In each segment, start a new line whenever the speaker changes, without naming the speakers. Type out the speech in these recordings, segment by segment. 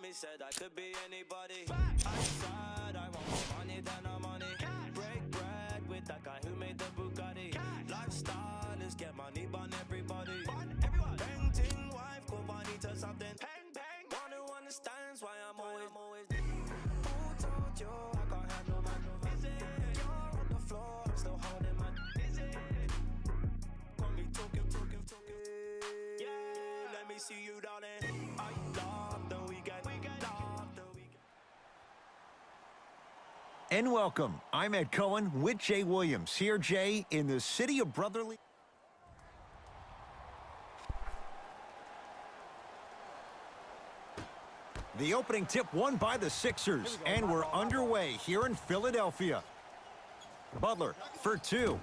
me said I could be anybody. I said I want more money than I'm money. Break bread with that guy who made the Bugatti. Lifestyle is get money, bun everybody. Bang ting wife, go bonita something. Bang bang. One who understands why I'm always. Who told you I can't handle my? Is it? You're on the floor, I'm still holding my. Is it? Got me talking. Yeah, let me see you, darling. I love the weekend. Love the weekend.
And welcome. I'm Ed Cohen with Jay Williams. Here, Jay, in the city of brotherly. The opening tip won by the Sixers, and we're underway here in Philadelphia. Butler for two.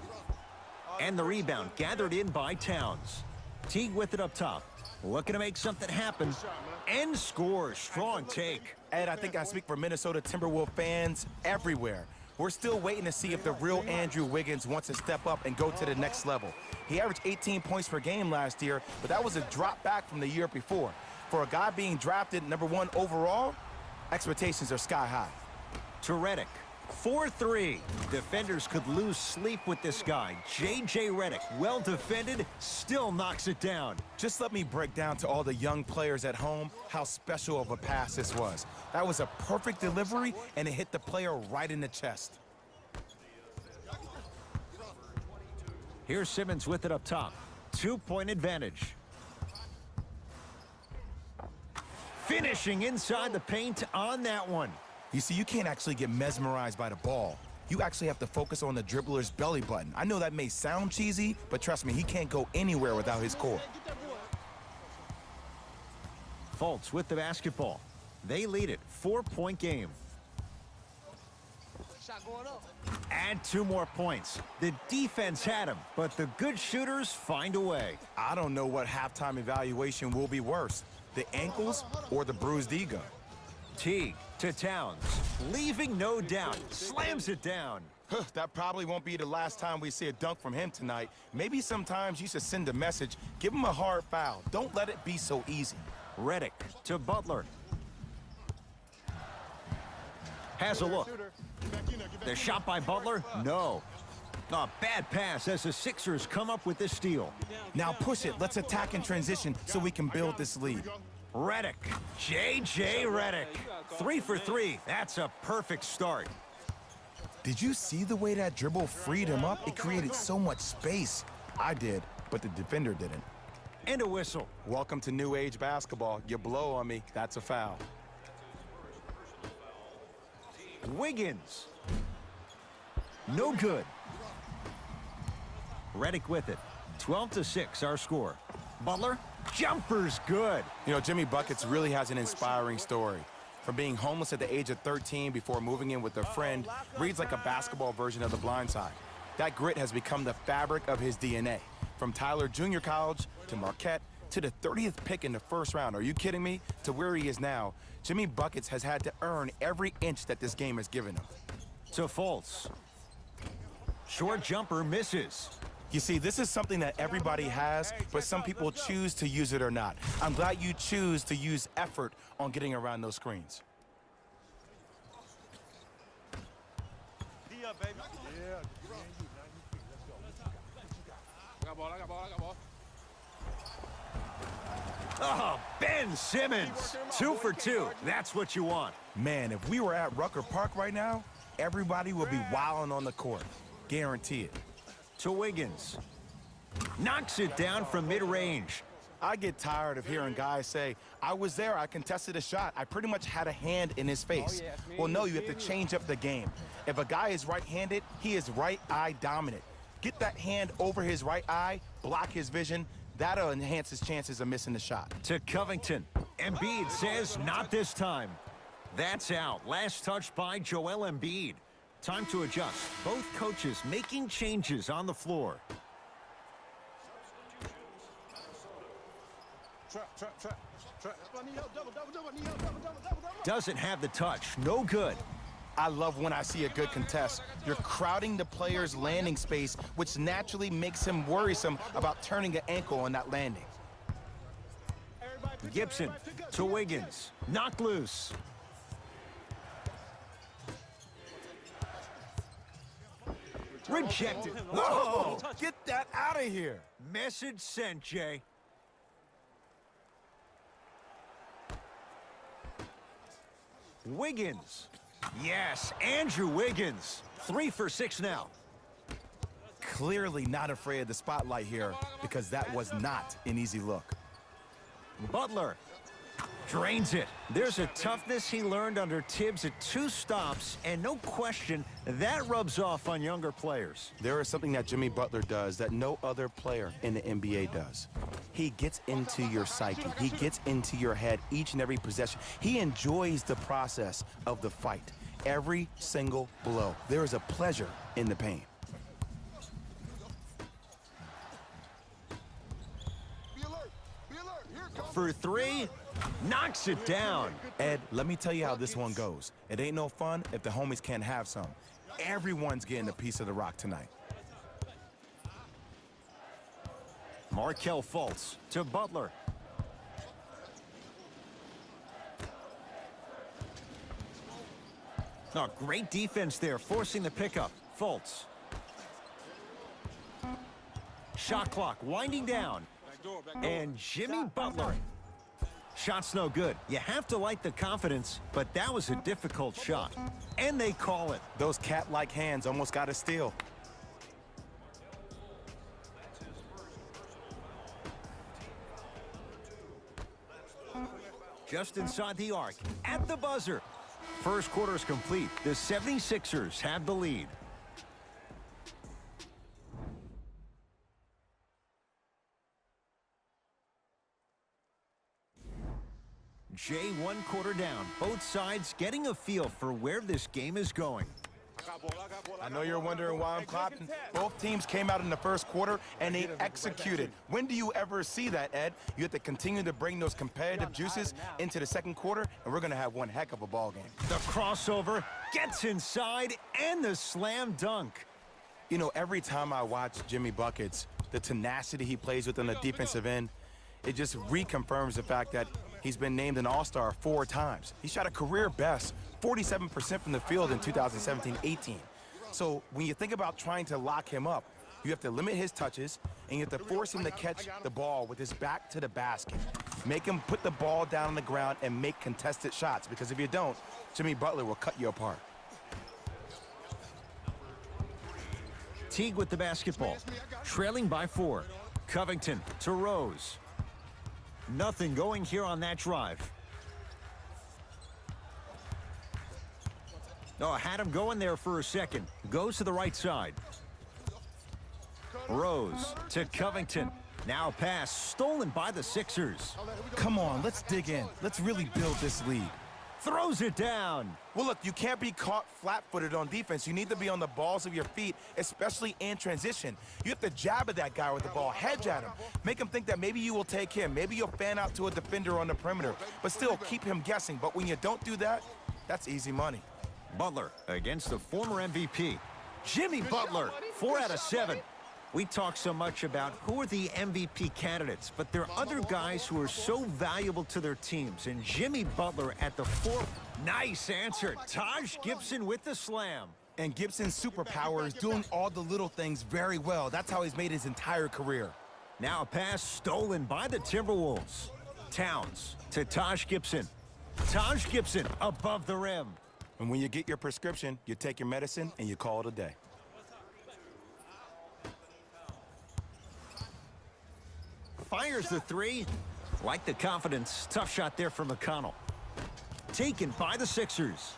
And the rebound gathered in by Towns. Teague with it up top. Looking to make something happen. And scores. Strong take.
Ed, I think I speak for Minnesota Timberwolves fans everywhere. We're still waiting to see if the real Andrew Wiggins wants to step up and go to the next level. He averaged 18 points per game last year, but that was a drop back from the year before. For a guy being drafted #1 overall, expectations are sky high.
To Redick. 4-3. Defenders could lose sleep with this guy. J.J. Redick, well defended, still knocks it down.
Just let me break down to all the young players at home how special of a pass this was. That was a perfect delivery, and it hit the player right in the chest.
Here's Simmons with it up top. 2-point advantage. Finishing inside the paint on that one.
You see, you can't actually get mesmerized by the ball. You actually have to focus on the dribbler's belly button. I know that may sound cheesy, but trust me, he can't go anywhere without his core.
Fultz with the basketball. They lead it. 4-point game. Add 2 more points. The defense had him, but the good shooters find a way.
I don't know what halftime evaluation will be worse, the ankles or the bruised ego.
Teague to Towns, leaving no doubt, slams it down.
That probably won't be the last time we see a dunk from him tonight. Maybe sometimes you should send a message, give him a hard foul. Don't let it be so easy.
Redick to Butler. Has a look. The shot by Butler? No. A bad pass as the Sixers come up with this steal.
Now push it. Let's attack in transition so we can build this lead.
Redick. J.J. Redick. 3 for 3. That's a perfect start.
Did you see the way that dribble freed him up? It created so much space. I did, but the defender didn't.
And a whistle.
Welcome to new age basketball. You blow on me, that's a foul.
Wiggins. No good. Redick with it. 12-6 our score. Butler. Jumper's good.
You know, Jimmy Buckets really has an inspiring story. From being homeless at the age of 13 before moving in with a friend, reads like a basketball version of The Blind Side. That grit has become the fabric of his DNA. From Tyler Junior College to Marquette to the 30th pick in the first round, are you kidding me? To where he is now, Jimmy Buckets has had to earn every inch that this game has given him.
To Fultz. Short jumper misses.
You see, this is something that everybody has, but some people choose to use it or not. I'm glad you choose to use effort on getting around those screens.
I got ball.
Oh, Ben Simmons. 2 for 2. That's what you want.
Man, if we were at Rucker Park right now, everybody would be wilding on the court. Guarantee it.
To Wiggins. Knocks it down from mid-range.
I get tired of hearing guys say, I was there, I contested a shot, I pretty much had a hand in his face. Well, no, you have to change up the game. If a guy is right-handed, he is right eye dominant. Get that hand over his right eye, block his vision. That'll enhance his chances of missing the shot.
To Covington. Embiid says not this time. That's out. Last touch by Joel Embiid. Time to adjust. Both coaches making changes on the floor. Doesn't have the touch. No good.
I love when I see a good contest. You're crowding the player's landing space, which naturally makes him worrisome about turning an ankle on that landing.
Everybody
Gibson to Wiggins. Knocked loose. Rejected.
Whoa! Get that out of here.
Message sent, Jay. Wiggins. Yes, Andrew Wiggins. 3 for 6 now.
Clearly not afraid of the spotlight here because that was not an easy look.
Butler drains it. There's a toughness he learned under Tibbs at 2 stops, and no question, that rubs off on younger players.
There is something that Jimmy Butler does that no other player in the NBA does. He gets into your psyche. He gets into your head each and every possession. He enjoys the process of the fight. Every single blow. There is a pleasure in the pain.
For 3, knocks it down.
Ed, let me tell you how this one goes. It ain't no fun if the homies can't have some. Everyone's getting a piece of the rock tonight.
Markelle Fultz to Butler. Oh, great defense there, forcing the pickup. Fultz. Shot clock winding down. And Jimmy Butler. Shot's no good. You have to like the confidence, but that was a difficult shot. And they call it.
Those cat-like hands almost got a steal.
Just inside the arc, at the buzzer. First quarter is complete. The 76ers have the lead. Jay, 1 quarter down. Both sides getting a feel for where this game is going.
I know you're wondering why I'm clapping. Both teams came out in the first quarter and they executed. When do you ever see that, Ed? You have to continue to bring those competitive juices into the second quarter, and we're going to have one heck of a ball game.
The crossover gets inside and the slam dunk.
You know, every time I watch Jimmy Buckets, the tenacity he plays with on the defensive end, it just reconfirms the fact that he's been named an All-Star 4 times. He shot a career best 47% from the field in 2017-18. So when you think about trying to lock him up, you have to limit his touches, and you have to force him to catch the ball with his back to the basket. Make him put the ball down on the ground and make contested shots, because if you don't, Jimmy Butler will cut you apart.
Teague with the basketball, trailing by 4. Covington to Rose. Nothing going here on that drive. Oh, had him going there for a second. Goes to the right side. Rose to Covington. Now pass stolen by the Sixers.
Come on, let's dig in. Let's really build this lead.
Throws it down.
Well, look, you can't be caught flat-footed on defense. You need to be on the balls of your feet, especially in transition. You have to jab at that guy with the ball, hedge at him. Make him think that maybe you will take him. Maybe you'll fan out to a defender on the perimeter, but still keep him guessing. But when you don't do that, that's easy money.
Butler against the former MVP. Jimmy Butler, 4 out of 7. We talk so much about who are the MVP candidates, but there are other guys who are so valuable to their teams, and Jimmy Butler at the 4. Nice answer. Taj Gibson with the slam.
And Gibson's superpower is doing all the little things very well. That's how he's made his entire career.
Now a pass stolen by the Timberwolves. Towns to Taj Gibson. Taj Gibson above the rim.
And when you get your prescription, you take your medicine and you call it a day.
Fires the 3. Like the confidence. Tough shot there from McConnell. Taken by the Sixers.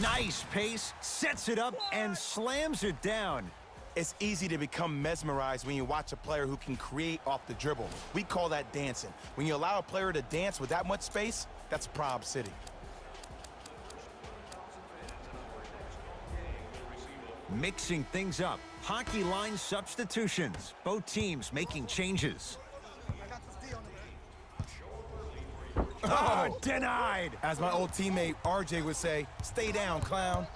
Nice pace. Sets it up and slams it down.
It's easy to become mesmerized when you watch a player who can create off the dribble. We call that dancing. When you allow a player to dance with that much space, that's Prob City.
Mixing things up. Hockey line substitutions. Both teams making changes. Oh, denied.
As my old teammate RJ would say, stay down, clown.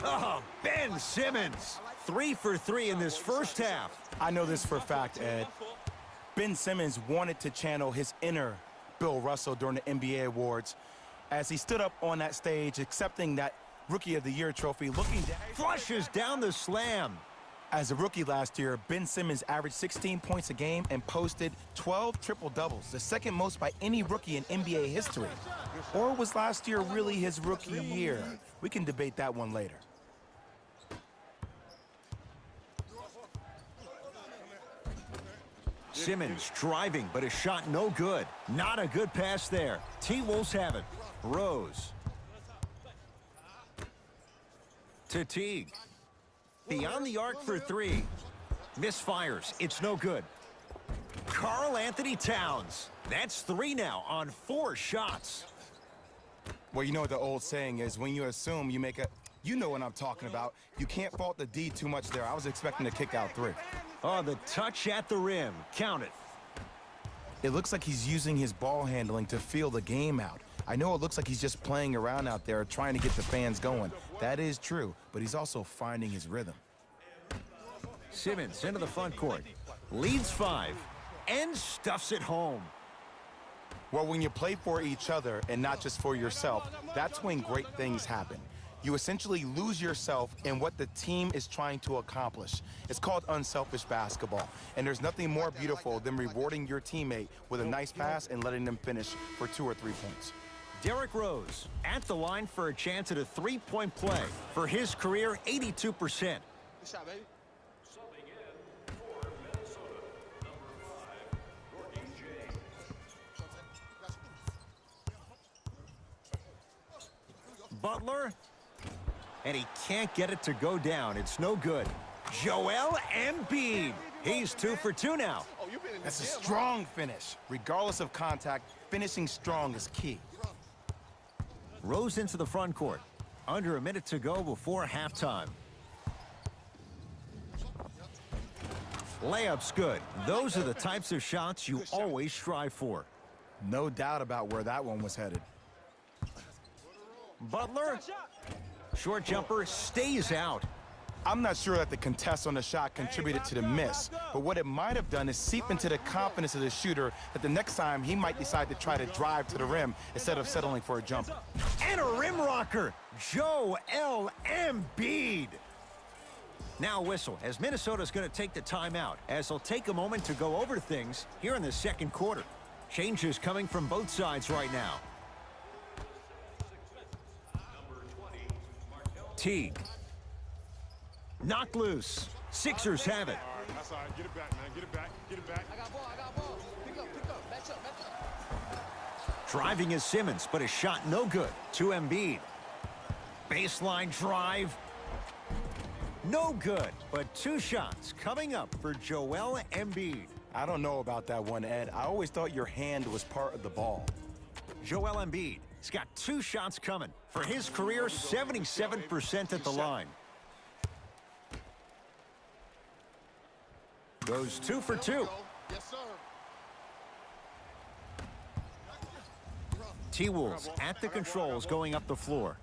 Oh, Ben Simmons. 3 for 3 in this first half.
I know this for a fact, Ed. Ben Simmons wanted to channel his inner Bill Russell during the NBA awards as he stood up on that stage accepting that Rookie of the Year trophy, looking down.
Flushes down the slam.
As a rookie last year, Ben Simmons averaged 16 points a game and posted 12 triple-doubles, the second most by any rookie in NBA history. Or was last year really his rookie year? We can debate that one later.
Simmons driving, but his shot no good. Not a good pass there. T-Wolves have it. Rose. To Teague. Beyond the arc for 3. Misfires. It's no good. Karl Anthony Towns. That's 3 now on 4 shots.
Well, you know what the old saying is, when you assume you make a... You know what I'm talking about. You can't fault the D too much there. I was expecting to kick out 3.
Oh, the touch at the rim. Count it.
It looks like he's using his ball handling to feel the game out. I know it looks like he's just playing around out there trying to get the fans going. That is true, but he's also finding his rhythm.
Simmons into the front court. Leads 5 and stuffs it home.
Well, when you play for each other and not just for yourself, that's when great things happen. You essentially lose yourself in what the team is trying to accomplish. It's called unselfish basketball, and there's nothing more beautiful than rewarding your teammate with a nice pass and letting them finish for 2 or 3 points.
Derrick Rose at the line for a chance at a 3-point play. For his career, 82%.
Good shot, baby.
Butler, and he can't get it to go down. It's no good. Joel Embiid. He's 2 for 2 now.
Oh, you've been in
That's a
the gym, huh?
strong finish. Regardless of contact, finishing strong is key.
Rose into the front court. Under a minute to go before halftime. Layup's good. Those are the types of shots you always strive for.
No doubt about where that one was headed.
Butler, short jumper, stays out.
I'm not sure that the contest on the shot contributed to the miss, but what it might have done is seep into the confidence of the shooter that the next time he might decide to try to drive to the rim instead of settling for a jumper.
And a rim rocker, Joel Embiid. Now a whistle as Minnesota's going to take the timeout as they'll take a moment to go over things here in the second quarter. Changes coming from both sides right now. Teague. Knocked loose. Sixers have it.
All right, that's all right. Get it back, man. Get it back. Get it back.
I got ball. Pick up. Match up.
Driving is Simmons, but his shot no good. To Embiid. Baseline drive. No good, but 2 shots coming up for Joel Embiid.
I don't know about that one, Ed. I always thought your hand was part of the ball.
Joel Embiid. He's got 2 shots coming. For his career, 77% at the line. Goes 2 for 2.
Yes, sir.
T-Wolves at the controls going up the floor.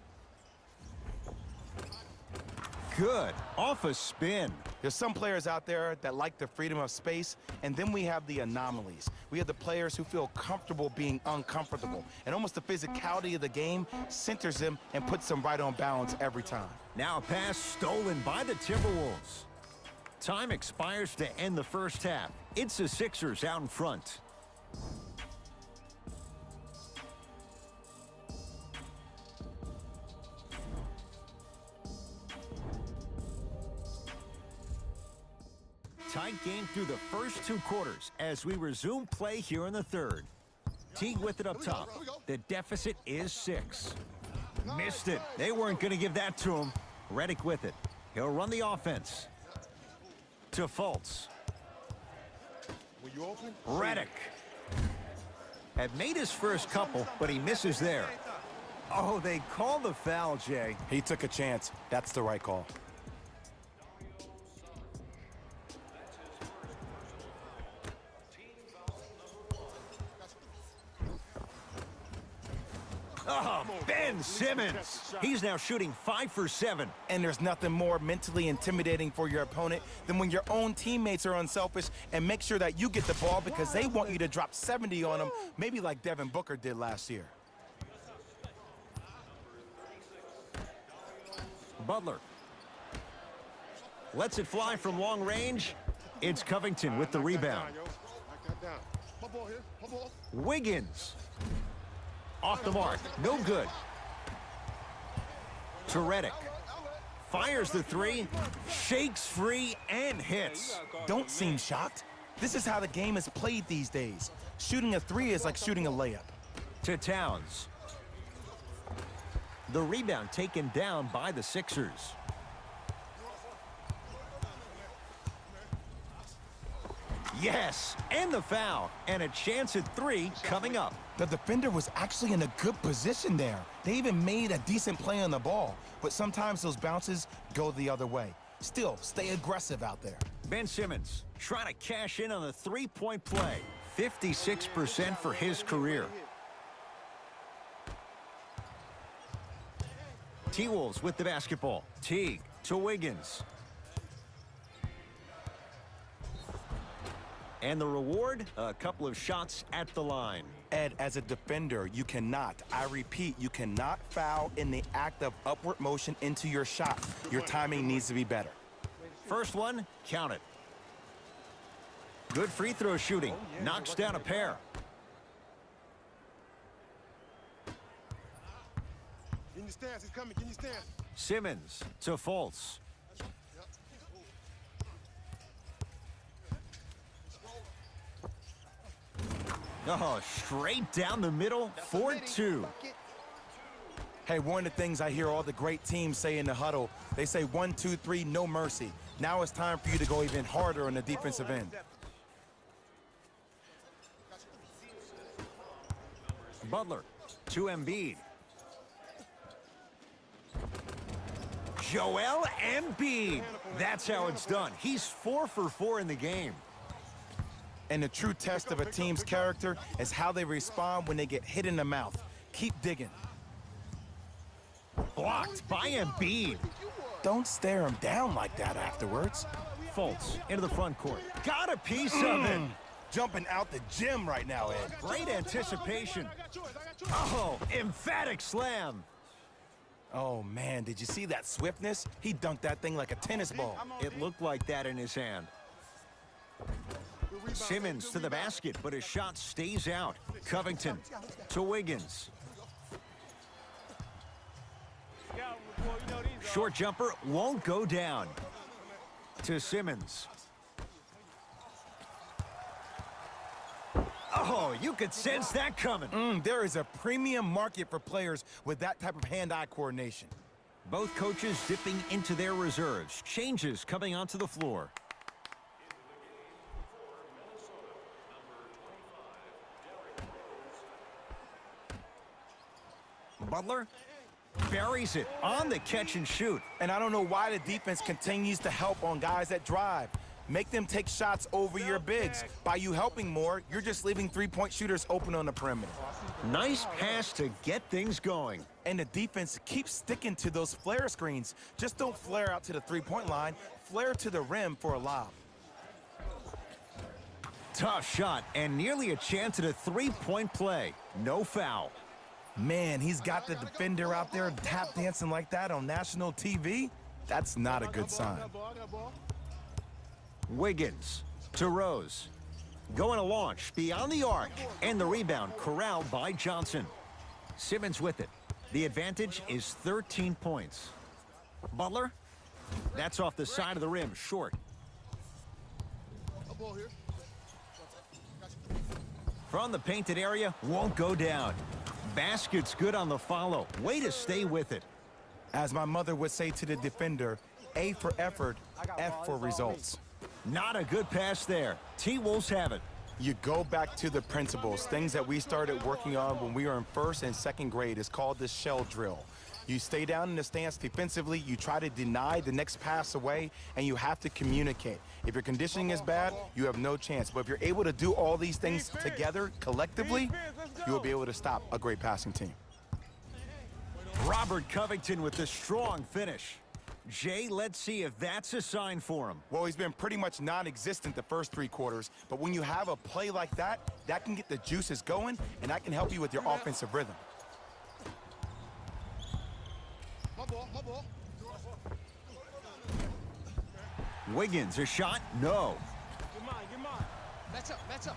Good. Off a spin.
There's some players out there that like the freedom of space, and then we have the anomalies. We have the players who feel comfortable being uncomfortable, and almost the physicality of the game centers them and puts them right on balance every time.
Now a pass stolen by the Timberwolves. Time expires to end the first half. It's the Sixers out in front. Tight game through the first 2 quarters as we resume play here in the third. Teague with it up top. The deficit is 6. Missed it. They weren't going to give that to him. Redick with it. He'll run the offense. To Fultz.
When you open,
Redick. Had made his first couple, but he misses there. Oh, they call the foul, Jay.
He took a chance. That's the right call.
Oh, Ben Simmons. He's now shooting 5 for 7.
And there's nothing more mentally intimidating for your opponent than when your own teammates are unselfish and make sure that you get the ball because they want you to drop 70 on them, maybe like Devin Booker did last year.
Butler lets it fly from long range. It's Covington with the rebound.
Knock that down. My ball here. My ball.
Wiggins. Off the mark. No good. To Redick. Fires the 3. Shakes free and hits.
Don't seem shocked. This is how the game is played these days. Shooting a 3 is like shooting a layup.
To Towns. The rebound taken down by the Sixers. Yes, and the foul, and a chance at 3 coming up.
The defender was actually in a good position there. They even made a decent play on the ball, but sometimes those bounces go the other way. Still, stay aggressive out there.
Ben Simmons trying to cash in on the three-point play. 56% for his career. T-Wolves with the basketball. Teague to Wiggins. And the reward, a couple of shots at the line.
Ed, as a defender, you cannot, I repeat, you cannot foul in the act of upward motion into your shot. Your timing needs to be better.
First one, count it. Good free throw shooting. Knocks down a pair.
Can you stand? He's coming. Can you stand?
Simmons to Fultz. Oh, straight down the middle, 4-2.
Hey, one of the things I hear all the great teams say in the huddle, they say 1, 2, 3, no mercy. Now it's time for you to go even harder on the defensive end.
Butler to Embiid. Joel Embiid. That's how it's done. He's 4 for 4 in the game.
And the true test of a team's character is how they respond when they get hit in the mouth. Keep digging.
Blocked by Embiid.
Don't stare him down like that afterwards.
Fultz into the front court. Got a piece of it.
Jumping out the gym right now, Ed.
Great anticipation. Oh, emphatic slam.
Oh, man, did you see that swiftness? He dunked that thing like a tennis ball.
It looked like that in his hand. Simmons to the basket, but his shot stays out. Covington to Wiggins. Short jumper won't go down. To Simmons. Oh, you could sense that coming.
There is a premium market for players with that type of hand-eye coordination.
Both coaches dipping into their reserves. Changes coming onto the floor. Butler buries it on the catch and shoot.
And I don't know why the defense continues to help on guys that drive. Make them take shots over your bigs. By you helping more, you're just leaving three-point shooters open on the perimeter.
Nice pass to get things going.
And the defense keeps sticking to those flare screens. Just don't flare out to the three-point line. Flare to the rim for a lob.
Tough shot and nearly a chance at a three-point play. No foul.
Man, he's got the defender out there tap dancing like that on national TV. That's not a good sign.
Wiggins to Rose. Going to launch beyond the arc. And the rebound corralled by Johnson. Simmons with it. The advantage is 13 points. Butler. That's off the side of the rim, short. From the painted area, won't go down. Basket's good on the follow. Way to stay with it.
As my mother would say to the defender, A for effort, F for results.
Not a good pass there. T-Wolves have it.
You go back to the principles, things that we started working on when we were in first and second grade. It's called the shell drill. You stay down in the stance defensively, you try to deny the next pass away, and you have to communicate. If your conditioning is bad, you have no chance. But if you're able to do all these things together, collectively, you will be able to stop a great passing team.
Robert Covington with the strong finish. Jay, let's see if that's a sign for him.
Well, he's been pretty much non-existent the first 3 quarters, but when you have a play like that, that can get the juices going, and that can help you with your offensive rhythm.
My ball, my ball.
Wiggins, a shot? No.
Get mine. Match up.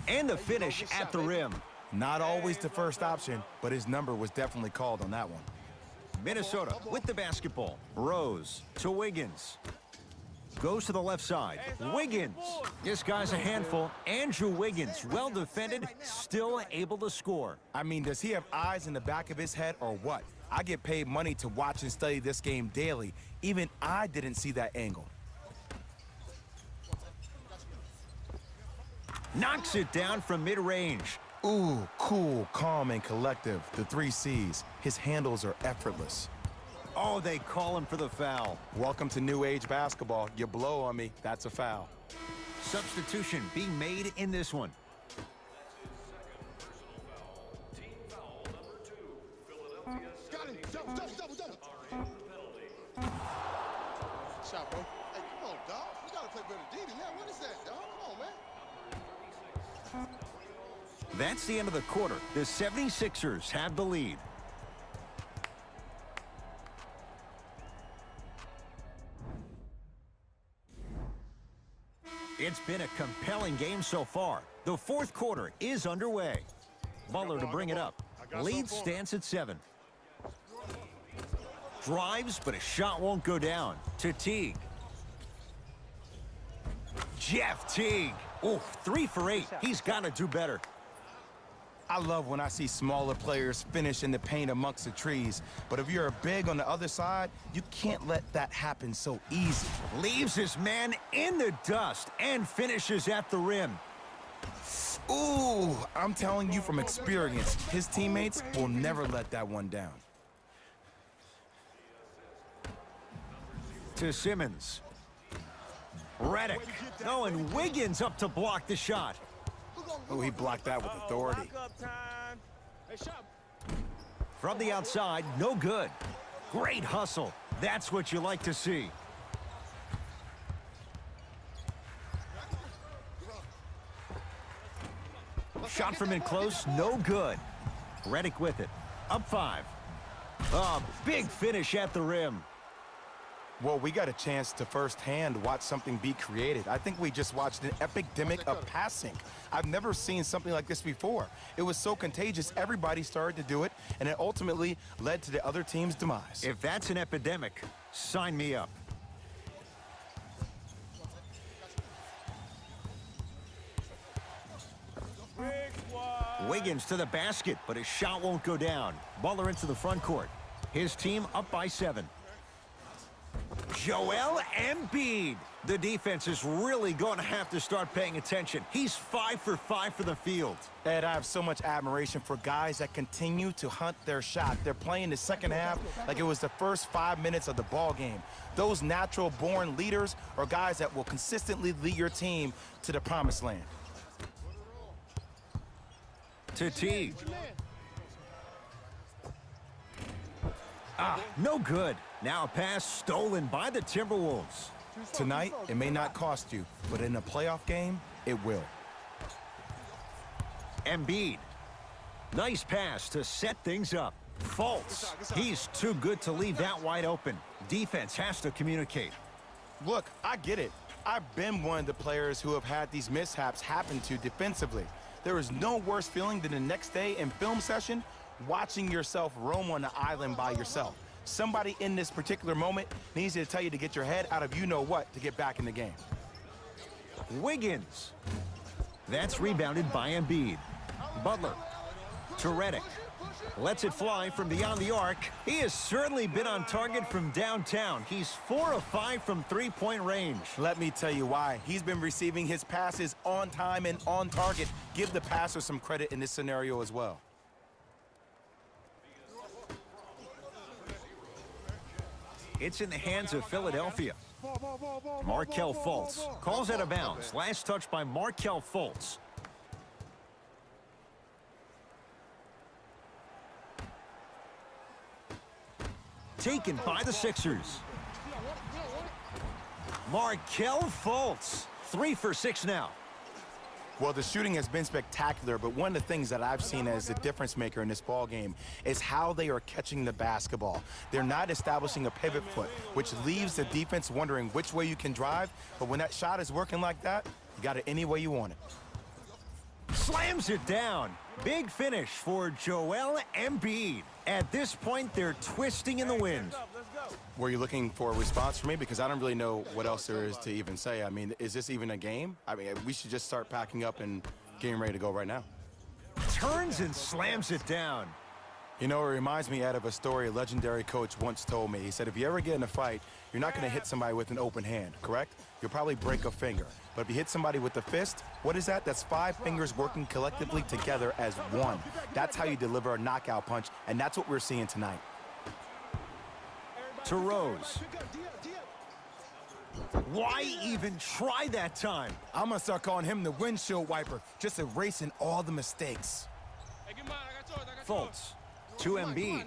And the finish at the rim.
Not always the first option, but his number was definitely called on that one.
Minnesota with the basketball. Rose to Wiggins. Goes to the left side. Wiggins. This guy's a handful. Andrew Wiggins, well defended, still able to score.
I mean, does he have eyes in the back of his head or what? I get paid money to watch and study this game daily. Even I didn't see that angle.
Knocks it down from mid-range.
Ooh, cool, calm, and collective. The 3 C's. His handles are effortless.
Oh, they call him for the foul.
Welcome to new age basketball. You blow on me, that's a foul.
Substitution being made in this one.
Got him. Double.
Shot, bro.
Hey, come on, dog. We gotta play better D than that. What is that, dog? Come on, man.
That's the end of the quarter. The 76ers have the lead. It's been a compelling game so far. The 4th quarter is underway. Butler to bring it up. Lead stands at 7. Drives, but a shot won't go down. To Teague. Jeff Teague. Oh, 3 for 8. He's got to do better.
I love when I see smaller players finish in the paint amongst the trees, but if you're a big on the other side, you can't let that happen so easy.
Leaves his man in the dust and finishes at the rim.
Ooh, I'm telling you from experience, his teammates will never let that one down.
To Simmons. Redick. Oh, and Wiggins up to block the shot.
Oh, he blocked that with authority.
Hey, shot.
From the outside, no good. Great hustle. That's what you like to see. Shot from in close, no good. Redick with it. Up 5. A big finish at the rim.
Well, we got a chance to firsthand watch something be created. I think we just watched an epidemic of passing. I've never seen something like this before. It was so contagious, everybody started to do it, and it ultimately led to the other team's demise.
If that's an epidemic, sign me up. Wiggins to the basket, but his shot won't go down. Butler into the front court. His team up by 7. Joel Embiid. The defense is really going to have to start paying attention. He's 5 for 5 for the field.
Ed, I have so much admiration for guys that continue to hunt their shot. They're playing the second half like it was the first 5 minutes of the ball game. Those natural-born leaders are guys that will consistently lead your team to the promised land.
To Teague. No good. Now a pass stolen by the Timberwolves.
Tonight, it may not cost you, but in a playoff game, it will.
Embiid. Nice pass to set things up. Fultz. He's too good to leave that wide open. Defense has to communicate.
Look, I get it. I've been one of the players who have had these mishaps happen to defensively. There is no worse feeling than the next day in film session watching yourself roam on the island by yourself. Somebody in this particular moment needs to tell you to get your head out of you-know-what to get back in the game.
Wiggins. That's rebounded by Embiid. Butler to Redick. Lets it fly from beyond the arc. He has certainly been on target from downtown. He's 4 of 5 from three-point range.
Let me tell you why. He's been receiving his passes on time and on target. Give the passer some credit in this scenario as well.
It's in the hands of Philadelphia. Markelle Fultz calls out of bounds. Last touch by Markelle Fultz. taken by the Sixers. Markelle Fultz, 3 for 6 now.
Well, the shooting has been spectacular, but one of the things that I've seen as a difference maker in this ball game is how they are catching the basketball. They're not establishing a pivot foot, which leaves the defense wondering which way you can drive, but when that shot is working like that, you got it any way you want it.
Slams it down. Big finish for Joel Embiid. At this point, they're twisting in the wind.
Were you looking for a response from me? Because I don't really know what else there is to even say. I mean, is this even a game? I mean, we should just start packing up and getting ready to go right now.
Turns and slams it down.
You know, it reminds me, Ed, of a story a legendary coach once told me. He said, if you ever get in a fight, you're not going to hit somebody with an open hand, correct? You'll probably break a finger. But if you hit somebody with the fist, what is that? That's 5 fingers working collectively together as one. That's how you deliver a knockout punch, and that's what we're seeing tonight.
To Rose. Why even try that time?
I'm going to start calling him the windshield wiper, just erasing all the mistakes.
Fultz to Embiid.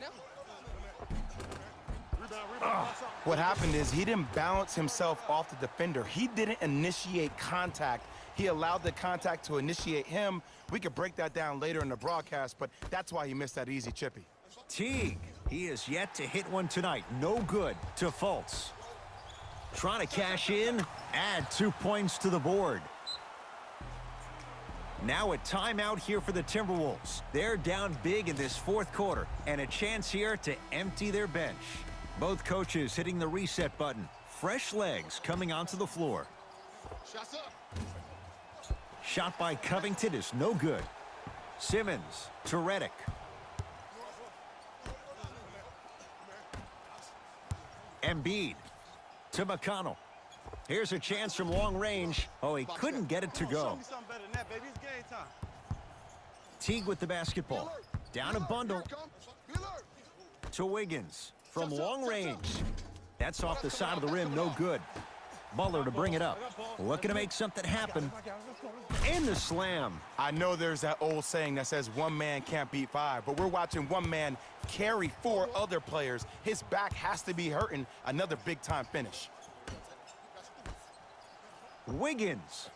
What happened is he didn't balance himself off the defender. He didn't initiate contact. He allowed the contact to initiate him. We could break that down later in the broadcast, but that's why he missed that easy chippy.
Teague. He is yet to hit one tonight. No good to Fultz. Trying to cash in, add 2 points to the board. Now a timeout here for the Timberwolves. They're down big in this fourth quarter, and a chance here to empty their bench. Both coaches hitting the reset button. Fresh legs coming onto the floor.
Shots up.
Shot by Covington is no good. Simmons to Redick. Embiid to McConnell. Here's a chance from long range. Oh, he couldn't get it to go. Teague with the basketball. Down a bundle to Wiggins from long range. That's off the side of the rim, no good. Butler to bring it up. Looking to make something happen. And the slam.
I know there's that old saying that says one man can't beat 5, but we're watching one man carry 4 other players. His back has to be hurting. Another big-time finish.
Wiggins.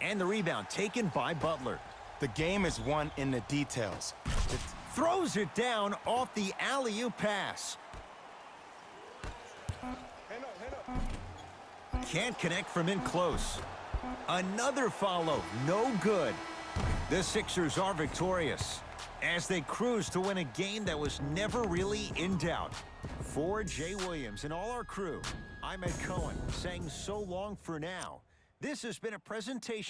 And the rebound taken by Butler.
The game is won in the details.
Throws it down off the alley-oop pass. Can't connect from in close. Another follow, no good. The Sixers are victorious as they cruise to win a game that was never really in doubt. For Jay Williams and all our crew, I'm Ed Cohen saying so long for now. This has been a presentation